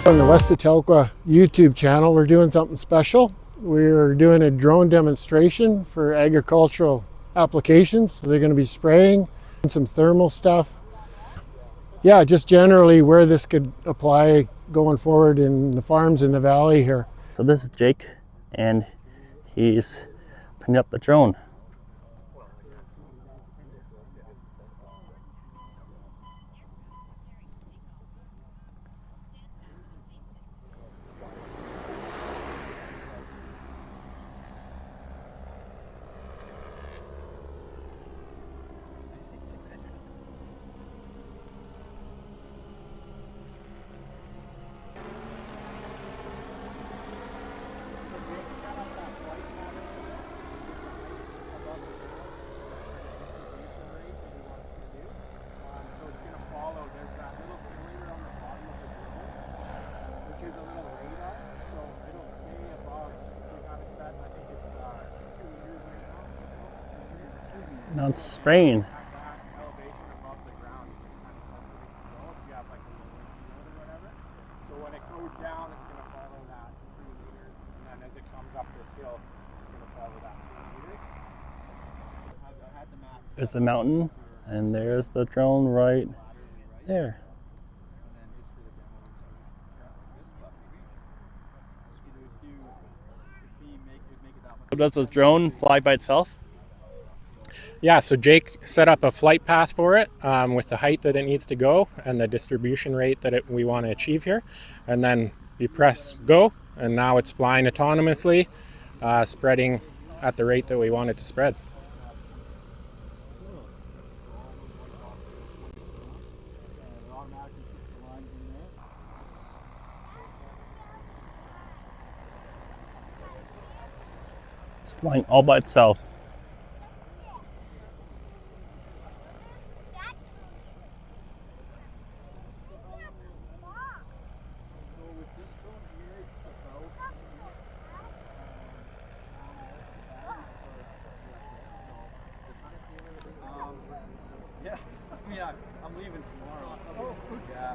On the West Atelka YouTube channel, we're doing something special. We're doing a drone demonstration for agricultural applications. So they're going to be spraying some thermal stuff. Yeah, just generally where this could apply going forward in the farms in the valley here. So this is Jake, and he's putting up the drone. Now it's spraying. So when it goes down, it's going to follow that 3 meters, and then as it comes up this hill, it's going to follow that 3 meters. There's the mountain, and there's the drone right there. Does the drone fly by itself? Yeah, so Jake set up a flight path for it with the height that it needs to go and the distribution rate that we want to achieve here. And then you press go, and now it's flying autonomously, spreading at the rate that we want it to spread. It's flying all by itself. Yeah, I'm leaving tomorrow. Oh, yeah.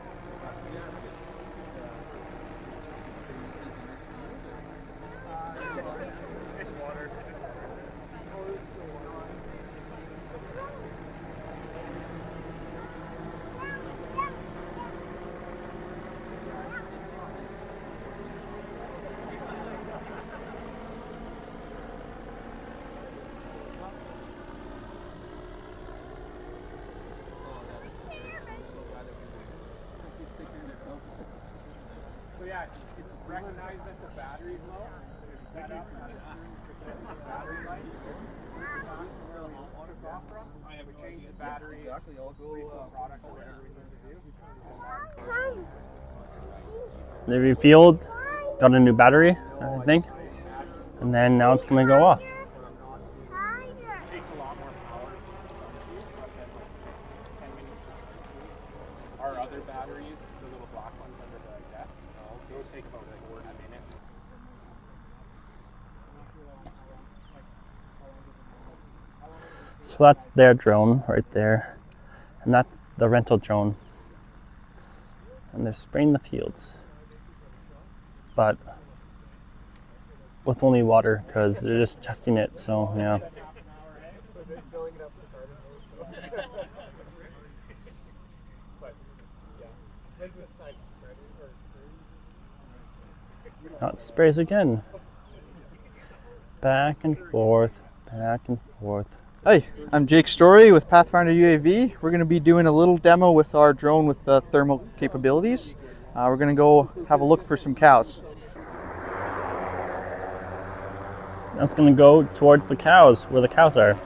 So yeah, it's recognized that the battery's low. Set up the battery light. I have changed the battery. Exactly, I'll go Product or whatever we need to do. They refilled, got a new battery, I think, and then now it's going to go off. It takes a lot more power. But then 10 minutes to charge. Our other batteries, the little black ones under the desk, those take about 40 minutes. So that's their drone right there, and that's the rental drone. And they're spraying the fields, but with only water because they're just testing it. So yeah. Now it sprays again. Back and forth, back and forth. Hi, I'm Jake Story with Pathfinder UAV. We're going to be doing a little demo with our drone with the thermal capabilities. We're going to go have a look for some cows. That's going to go towards the cows, where the cows are.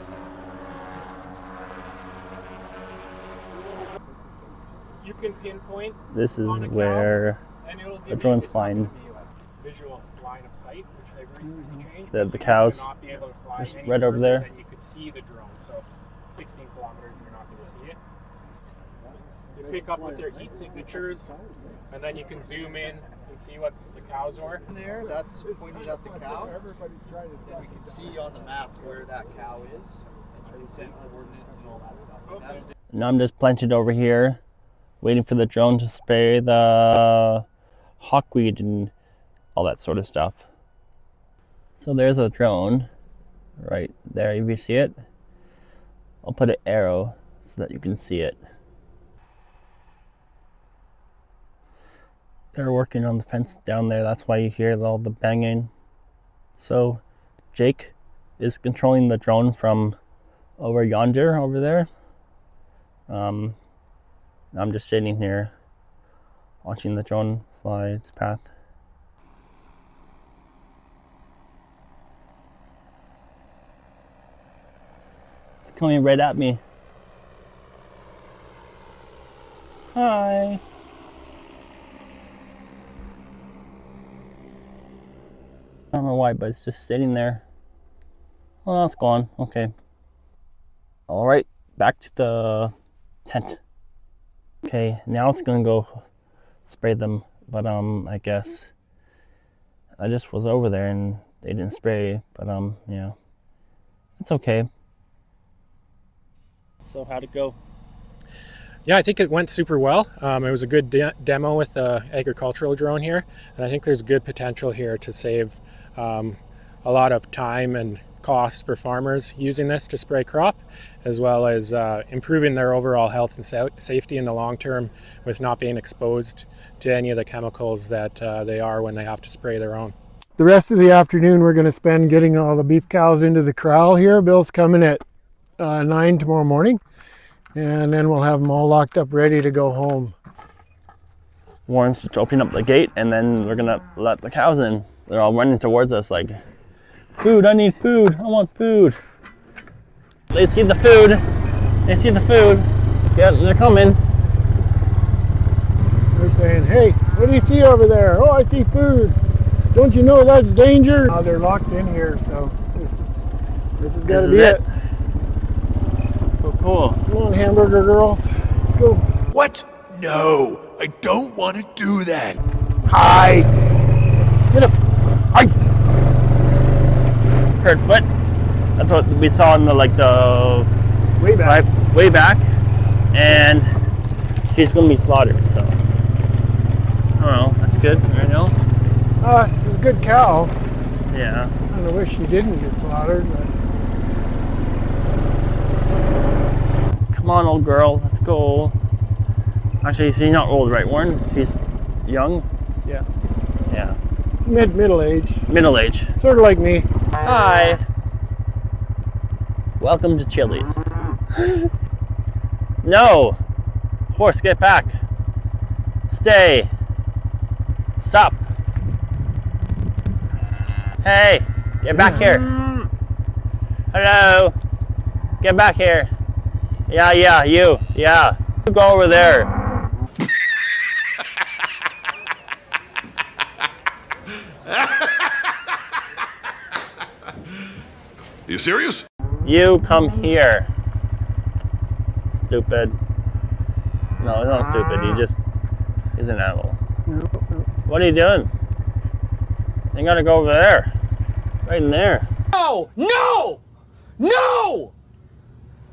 You can pinpoint. This is where the drone's flying. Visual line of sight, which they've recently changed. The cows, Not be able to fly just any right over further there. than you could see the drone. So 16 kilometers, you're not going to see it. You pick up with their heat signatures, and then you can zoom in and see what the cows are. There, that's pointed at the cow. And we can see on the map where that cow is. And you can send coordinates and all that stuff. Okay. Now I'm just planted over here, waiting for the drone to spray the hawkweed and all that sort of stuff. So there's a drone right there, if you see it. I'll put an arrow so that you can see it. They're working on the fence down there, that's why you hear all the banging. So Jake is controlling the drone from over yonder, over there. I'm just sitting here watching the drone fly its path. It's coming right at me. Hi. I don't know why, but it's just sitting there. Oh, no, it's gone. Okay. All right, back to the tent. Okay, now it's gonna go spray them, but I guess I just was over there and they didn't spray, but yeah, it's okay. So how'd it go? Yeah, I think it went super well. It was a good demo with the agricultural drone here, and I think there's good potential here to save a lot of time and cost for farmers using this to spray crop, as well as improving their overall health and safety in the long term with not being exposed to any of the chemicals that they are when they have to spray their own. The rest of the afternoon we're going to spend getting all the beef cows into the corral here. Bill's coming at 9 tomorrow morning, and then we'll have them all locked up ready to go home. Warren's just opening up the gate, and then we're gonna let the cows in. They're all running towards us like, food, I need food, I want food. They see the food. They see the food. Yeah, they're coming. They're saying, hey, what do you see over there? Oh, I see food. Don't you know that's danger? Oh, they're locked in here, so this is gonna be it. Oh, cool. Come on, hamburger girls. Let's go. What? No, I don't want to do that. Hi. Get up. Hi. Herd foot. That's what we saw in the Way back. way back, and she's gonna be slaughtered. So I don't know. That's good. I know. This is a good cow. Yeah. I kind of wish she didn't get slaughtered, but Come on, old girl. Let's go. Actually, she's not old, right, Warren? She's young. yeah, Yeah. middle age, Middle age. sort of like me. Hi. Welcome to Chili's. No. Horse, get back. Stay. Stop. Hey, get back here. Hello. Get back here. Yeah, you. Yeah. You go over there. You serious? You come here. Stupid. No, he's not stupid. He's an animal. No. What are you doing? You gotta go over there. Right in there. No! No! No!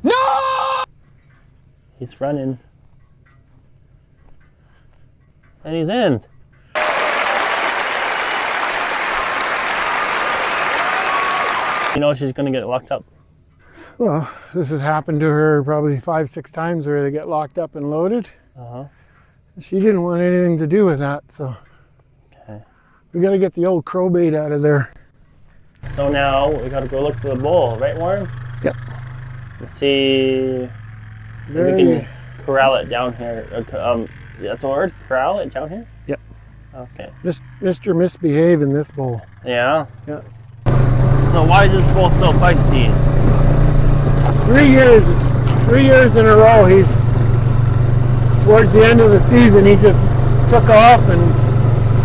No! He's running. And he's in. You know she's gonna get locked up. Well, this has happened to her probably 5-6 times where they get locked up and loaded. Uh-huh. She didn't want anything to do with that, so Okay. we got to get the old crow bait out of there. So now we gotta go look for the bull, right, Warren? Yep. Let's see. Maybe we can corral it down here. That's the word? Corral it down here? Yep. Okay. Mr. Misbehave in this bowl. Yeah. Yeah. So why is this bull so feisty? 3 years in a row, he's towards the end of the season, he just took off and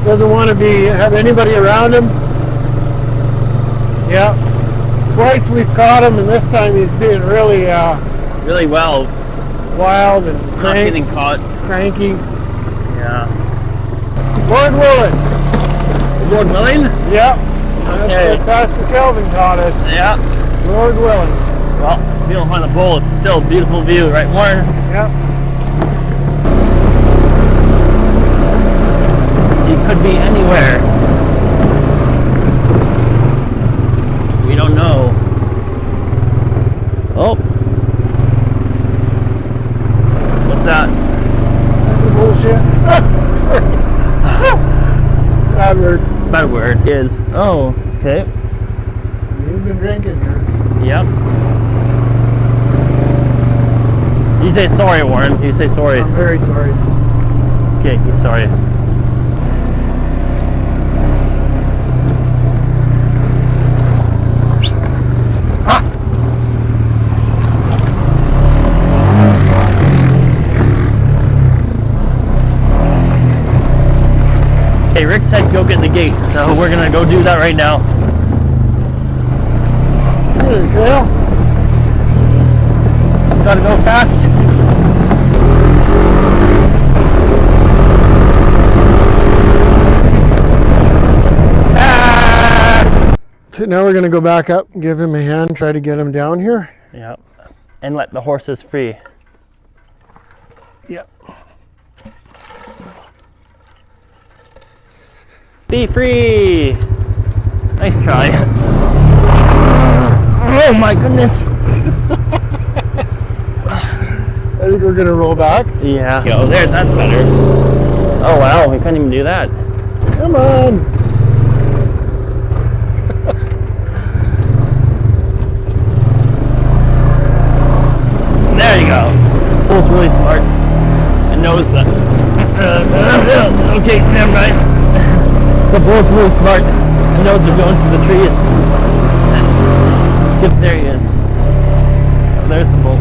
doesn't want to have anybody around him. Yeah. Twice we've caught him, and this time he's being really Really well. wild and Not getting caught. cranky. Yeah. Lord willing. Lord willing? Yep. Okay. That's what Pastor Kelvin taught us. Yeah. Lord willing. Well, if you don't find a bull, it's still a beautiful view, right, Warren? Yep. You could be anywhere. We don't know. Oh. What's that? That's bullshit. Bad word. Bad word is. Oh, okay. You've been drinking here. Yep. You say sorry, Warren. You say sorry. I'm very sorry. Okay, he's sorry. Hey, Rick said go get the gate, so we're gonna go do that right now. Hey, the trail. Gotta go fast. So now we're gonna go back up and give him a hand, try to get him down here. Yep. And let the horses free. Yep. Be free! Nice try. Oh my goodness! I think we're gonna roll back. Yeah. Go, there's, that's better. Oh wow, we couldn't even do that. Come on. There you go. Bull's really smart. It knows that. Okay, never mind. The bull's really smart. It knows they're going to the trees. Yep, there he is. Oh, there's the bull.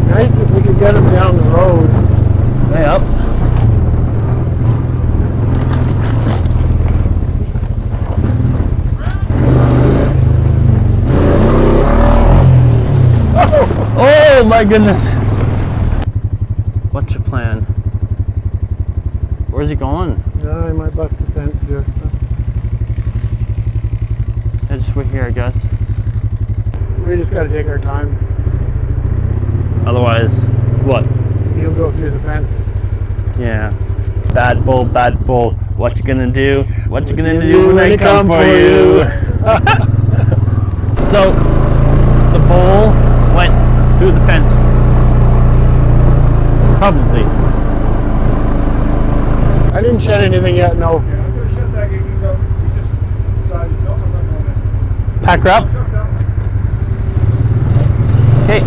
Nice if we could get him down the road. Yep. Oh my goodness. What's your plan? Where's he going? Yeah, I might bust the fence here. So. I just wait here, I guess. We just gotta take our time. Otherwise, what? He'll go through the fence. Yeah. Bad bull, bad bull. What you gonna do? What you gonna do when I come for you? So, the bull went through the fence. Probably. I didn't shed anything yet, no. Yeah, I'm gonna shut that gate. He's just decided, no, I'm not going in. Pack her up. Okay.